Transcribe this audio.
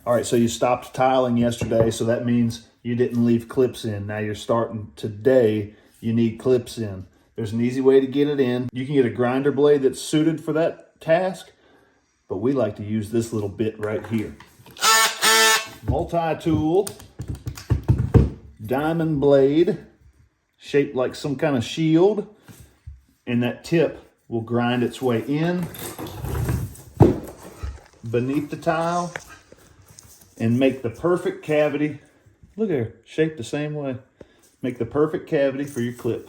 All right, so you stopped tiling yesterday, so that means you didn't leave clips in. Now you're starting today, you need clips in. There's an easy way to get it in. You can get a grinder blade that's suited for that task, but we like to use this little bit right here. Multi-tool, diamond blade, shaped like some kind of shield, and that tip will grind its way in beneath the tile and make the perfect cavity. Look here, shaped the same way. Make the perfect cavity for your clip.